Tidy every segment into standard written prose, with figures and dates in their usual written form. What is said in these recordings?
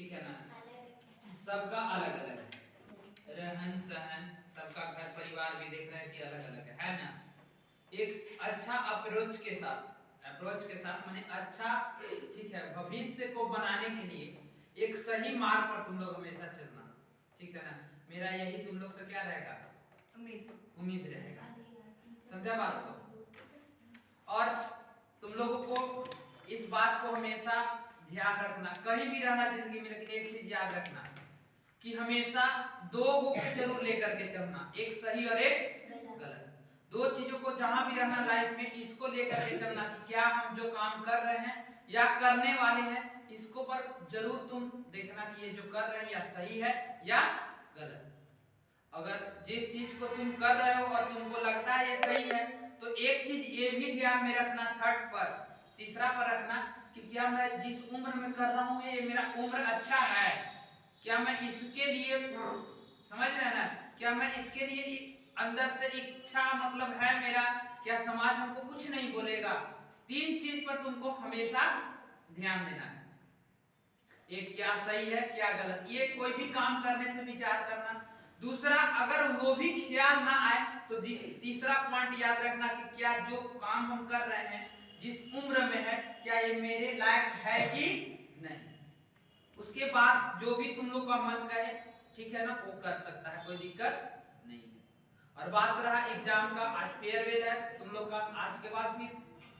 ठीक है ना, सबका अलग अलग है, रहन सहन सबका, घर परिवार भी देख रहे हैं कि अलग अलग है ना। एक अच्छा अप्रोच के साथ माने अच्छा, ठीक है, भविष्य को बनाने के लिए एक सही मार्ग पर तुम लोग हमेशा चलना, ठीक है ना। मेरा यही तुम लोग से क्या रहेगा, उम्मीद रहेगा, समझा बात को। और तुम लोगों को इस बात को हमेशा ध्यान रखना, कहीं भी रहना जिंदगी में, लेकिन एक चीज याद रखना कि हमेशा दो को जरूर लेकर के चलना, एक सही और एक गलत। दो चीजों को जहां भी रहना लाइफ में, इसको लेकर के चलना कि क्या हम जो काम कर रहे हैं या करने वाले हैं, इसको पर जरूर तुम देखना कि ये जो कर रहे हैं या सही है या गलत। अगर जिस चीज को तुम कर रहे हो और तुमको लगता है ये सही है, तो एक चीज ये भी ध्यान में रखना, थर्ड पर, तीसरा पर रखना कि क्या मैं जिस उम्र में कर रहा हूं ये मेरा उम्र अच्छा है, क्या मैं इसके लिए, समझ रहे हैं ना, क्या मैं इसके लिए अंदर से इच्छा मतलब है मेरा, क्या समाज हमको कुछ नहीं बोलेगा। तीन चीज पर तुमको हमेशा ध्यान देना है, एक क्या सही है क्या गलत, ये कोई भी काम करने से विचार करना। दूसरा, अगर वो भी ख्याल ना आए तो तीसरा पॉइंट याद रखना कि क्या जो काम हम कर रहे हैं जिस उम्र में है, क्या ये मेरे लायक है कि नहीं। उसके बाद जो भी तुम लोग का मन कहे, ठीक है ना, वो कर सकता है, कोई दिक्कत नहीं है। और बात रहा एग्जाम का, आज फेयरवेल है तुम लोग का, आज के बाद भी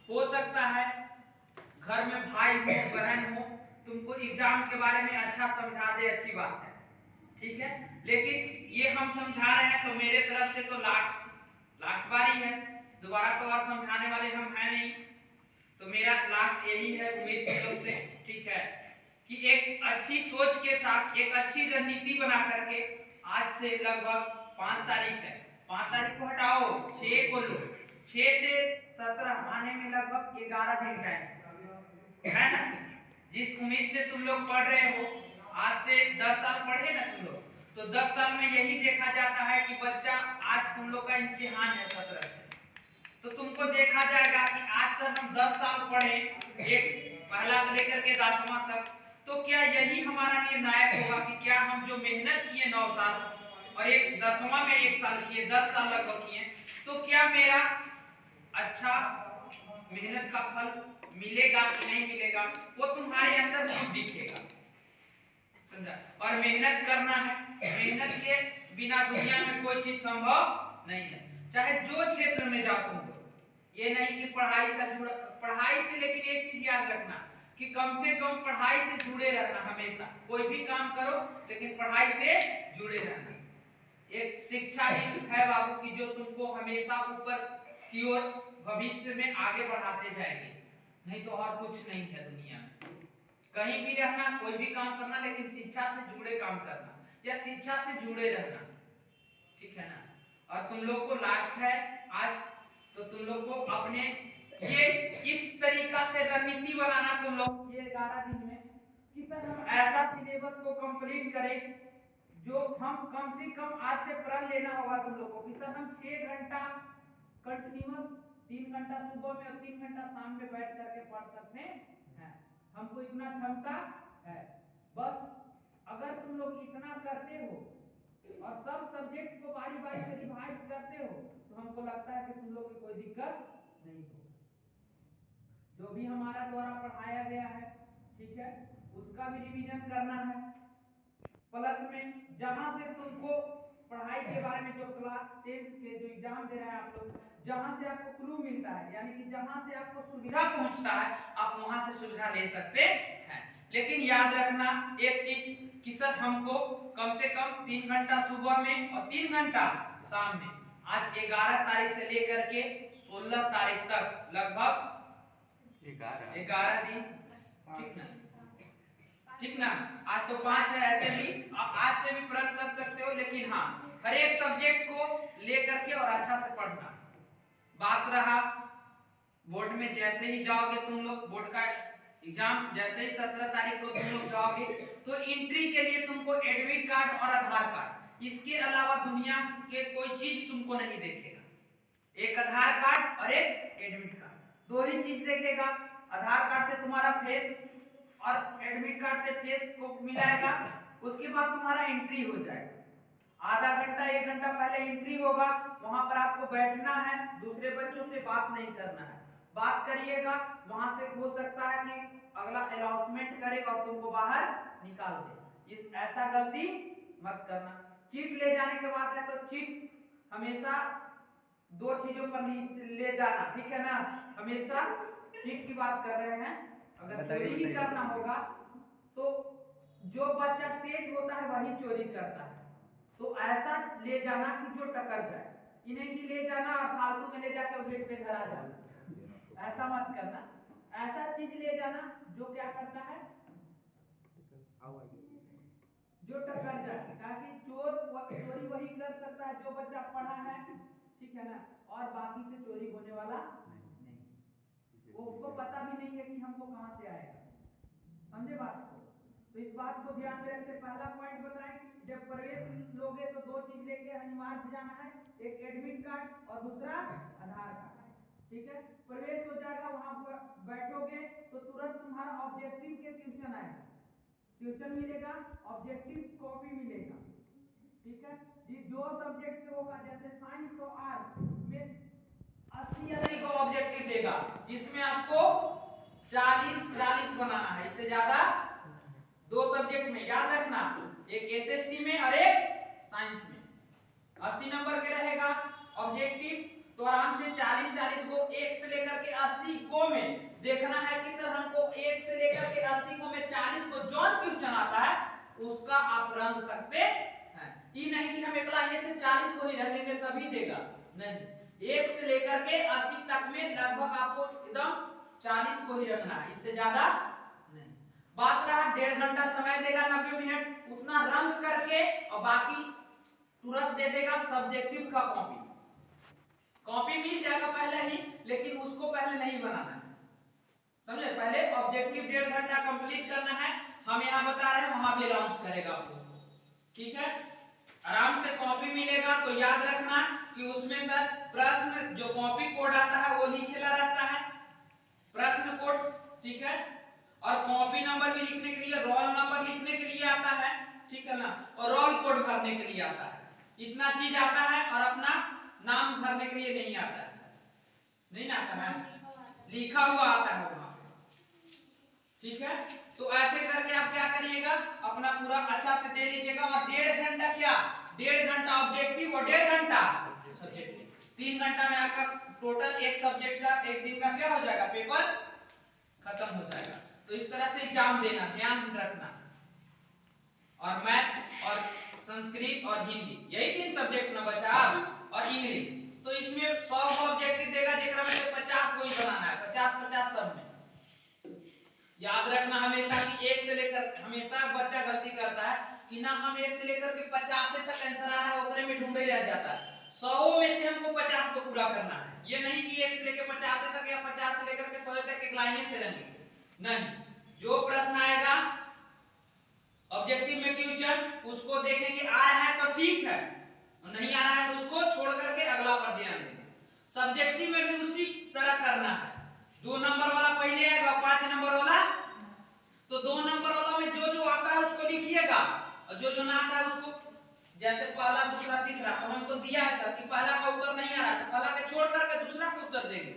हो सकता है घर में भाई हो बहन हो तुमको एग्जाम के बारे में अच्छा समझा दे, अच्छी बात है, ठीक है। लेकिन ये हम समझा रहे हैं तो मेरे तरफ से तो लास्ट बारी है, दोबारा तो और समझाने वाले हम हैं नहीं, तो मेरा लास्ट यही है उम्मीद तुम लोग से, ठीक है, कि एक अच्छी सोच के साथ एक अच्छी रणनीति बना करके, आज से लगभग 5 तारीख है, 5 तारीख को हटाओ 6 को लो, 6 से 17 आने में लगभग 11 दिन है ना। जिस उम्मीद से तुम लोग पढ़ रहे हो, आज से 10 साल पढ़े ना तुम लोग, तो 10 साल में यही देखा जाता है कि बच्चा, आज तुम लोग का इम्तिहान है 17 से, तो तुमको देखा जाएगा कि आज से हम 10 साल पढ़े, एक पहला से लेकर के 10वां तक, तो क्या यही हमारा निर्णायक होगा कि क्या हम जो मेहनत किए 9 साल और एक 10वां में 1 साल किए, 10 साल लगभग किए, तो क्या मेरा अच्छा मेहनत का फल मिलेगा कि नहीं मिलेगा, वो तुम्हारे अंदर खुद दिखेगा, समझा। और मेहनत करना है, मेहनत के बिना दुनिया में कोई चीज संभव नहीं है, चाहे जो क्षेत्र में जाओ तुम लोग, ये नहीं कि पढ़ाई से, लेकिन एक चीज याद रखना कि कम से कम पढ़ाई से जुड़े रहना, हमेशा कोई भी काम करो लेकिन पढ़ाई से जुड़े रहना। एक शिक्षा ही है बाबू की जो तुमको हमेशा ऊपर की ओर भविष्य में आगे बढ़ाते जाएंगे, नहीं तो और कुछ नहीं है दुनिया में। कहीं भी रहना, कोई भी काम करना, लेकिन शिक्षा से जुड़े काम करना या शिक्षा से जुड़े रहना, ठीक है ना। और तुम लोग को लास्ट है आज, तो तुम लोग को अपने ये इस तरीका से रणनीति बनाना तुम लोग ये 11 दिन में कि सर हम ऐसा सिलेबस को कंप्लीट करें जो हम कम से कम आज से प्रण लेना होगा तुम लोग को कि सर हम 6 घंटा कंटिन्यूअस, 3 घंटा सुबह में और 3 घंटा शाम में बैठ करके पढ़ सकते हैं, हमको इतना क्षमता है। बस अगर तुम लोग इतना करते हो और सब सब्जेक्ट को बारी बारी से रिवाइज करते हो, तो हमको लगता है कि तुम लोग की कोई दिक्कत नहीं हो। जो भी हमारा द्वारा पढ़ाया गया है, ठीक है, उसका भी रिवीजन करना है। प्लस में जहां से तुमको पढ़ाई के बारे में जो क्लास 10 के जो एग्जाम दे रहे हैं आप लोग, जहां से आपको क्लू मिलता है, यानी कि जहां से आपको सुविधा पहुंचता है, आप वहां से सुविधा ले सकते हैं। लेकिन याद रखना एक चीज कि सर हमको कम से कम 3 घंटा सुबह में और 3 घंटा शाम में, आज 11 तारीख से लेकर के 16 तारीख तक लगभग 11 दिन, ठीक ना। आज तो 5 है, ऐसे भी आज से भी प्रण कर सकते हो, लेकिन हाँ हर एक सब्जेक्ट को लेकर के और अच्छा से पढ़ना। बात रहा बोर्ड में, जैसे ही जाओगे तुम लोग, बोर्ड का एग्जाम जैसे ही 17 तारीख को तुम लोग जाओगे, तो एंट्री के लिए तुमको एडमिट कार्ड और आधार कार्ड, इसके अलावा दुनिया के कोई चीज तुमको नहीं देखेगा। एक आधार कार्ड और एक एडमिट कार्ड, दो ही चीज देखेगा। आधार कार्ड से तुम्हारा फेस और एडमिट कार्ड से फेस को मिलाएगा। उसके बाद तुम्हारा एंट्री हो जाएगा। आधा घंटा 1 घंटा पहले एंट्री होगा, वहां पर आपको बैठना है, दूसरे बच्चों से बात नहीं करना है। बात करिएगा, वहां से हो सकता है कि अगला अनाउंसमेंट करेगा और तुमको बाहर निकाल दे। इस ऐसा गलती मत करना। चीट ले जाने के बाद है तो चीट हमेशा 2 चीजों पर ले जाना, ठीक है ना। हमेशा चीट की बात कर रहे हैं। अगर चोरी ही करना होगा तो जो बच्चा तेज होता है वही चोरी करता है। तो ऐसा ले जाना कि जो टकर जाए, इन्हें की ले जाना फालतू में ले जाके गेट पे धरा जाना, ऐसा मत करना। ऐसा चीज ले जाना जो क्या करता है, जो टकर जाए, ताकि चोरी वही कर सकता है जो बच्चा पढ़ा है, ठीक है ना, और बाकी से चोरी होने वाला नहीं। वो उसको पता भी नहीं है कि हमको कहां से आएगा, समझे बात को। तो इस बात को ध्यान में रखते पहला पॉइंट बताएं कि जब प्रवेश लोगे तो 2 चीज लेके अनिवार्य जाना है, एक एडमिट कार्ड और दूसरा आधार कार्ड, ठीक है। प्रवेश हो जाएगा, वहां पर बैठोगे तो तुरंत तुम्हारा ऑब्जेक्टिव के क्वेश्चन आएगा, क्वेश्चन मिलेगा, ऑब्जेक्टिव कॉपी मिलेगा, ठीक है जी। जो सब्जेक्ट होगा जैसे साइंस और आर्ट्स में 80 का ऑब्जेक्टिव देगा, जिसमें आपको 40 बनाना है, इससे ज्यादा 2 सब्जेक्ट में याद रखना, एक एसएसटी में और एक साइंस में 80 नंबर के रहेगा ऑब्जेक्टिव। तो आराम से 40 को 1 से लेकर के 80 को में देखना है कि सर हमको 1 से लेकर के 80 को में 40 को जॉन क्वेश्चन आता है उसका आप रंग सकते हैं। ये नहीं कि हम एक लाइन से 40 को ही रखेंगे तभी देगा, नहीं, 1 से लेकर के 80 तक में लगभग आपको एकदम 40 को ही रखना है, इससे ज्यादा नहीं। बात रहा 1.5 घंटा समय देगा, 90 मिनट उतना रंग करके और बाकी तुरंत दे देगा सब्जेक्टिव का कॉपी। कॉपी मिल जाएगा पहले ही, लेकिन उसको पहले नहीं बनाना है, समझे। पहले ऑब्जेक्टिव 1.5 घंटा कंप्लीट करना है, हम यहाँ बता रहे हैं, वहां भी अनाउंस करेगा आपको, ठीक है। आराम से कॉपी मिलेगा तो याद रखना कि उसमें सर प्रश्न जो कॉपी कोड आता है वो लिखेला रहता है, प्रश्न कोड, ठीक है। और कॉपी नंबर भी लिखने के लिए, रोल नंबर लिखने के लिए आता है, ठीक है ना, और रोल कोड भरने के लिए आता है, इतना चीज आता है। और अपना नाम भरने के लिए नहीं आता है सर, नहीं आता है, लिखा हुआ आता है वहां पे, ठीक है। तो ऐसे करके आप क्या करिएगा, अपना पूरा अच्छा से दे लीजिएगा। और 1.5 घंटा क्या, 1.5 घंटा ऑब्जेक्टिव और 1.5 घंटा सब्जेक्टिव, 3 घंटा में आपका टोटल एक सब्जेक्ट का एक दिन का क्या हो जाएगा, पेपर खत्म हो जाएगा। तो इस तरह से एग्जाम देना, ध्यान रखना। और मैथ और संस्कृत और हिंदी, यही 3 सब्जेक्ट ना बचा, और इंग्लिश। तो इसमें 100 ऑब्जेक्टिव देगा, जेकरा में से 50 को ही बनाना है, 50-50 सब में। याद रखना हमेशा कि 1 से लेकर, हमेशा बच्चा गलती करता है कि ना हम 1 से लेकर के 50 तक आंसर आ रहा है ओकरे में ढूंढे रह जाता है। 100 में से हमको 50 को पूरा करना है, ये नहीं कि 1 से लेकर 50 तक या 50 से लेकर के 100 तक एक लाइन से रखेंगे, नहीं। जो प्रश्न आएगा ऑब्जेक्टिव में क्वेश्चन उसको देखेंगे, आ रहा है तो ठीक है, नहीं आ रहा है तो उसको छोड़ करके अगला पर ध्यान देंगे। सब्जेक्टिव में भी उसी तरह करना है, 2 नंबर वाला पहले आएगा, 5 नंबर वाला, तो 2 नंबर वाला में जो जो आता है उसको लिखिएगा, और जो जो ना आता है उसको, जैसे पहला दूसरा तीसरा, तो हमको दिया है सर कि पहला का उत्तर नहीं आ रहा है तो पहला के छोड़ करके दूसरा का उत्तर देंगे।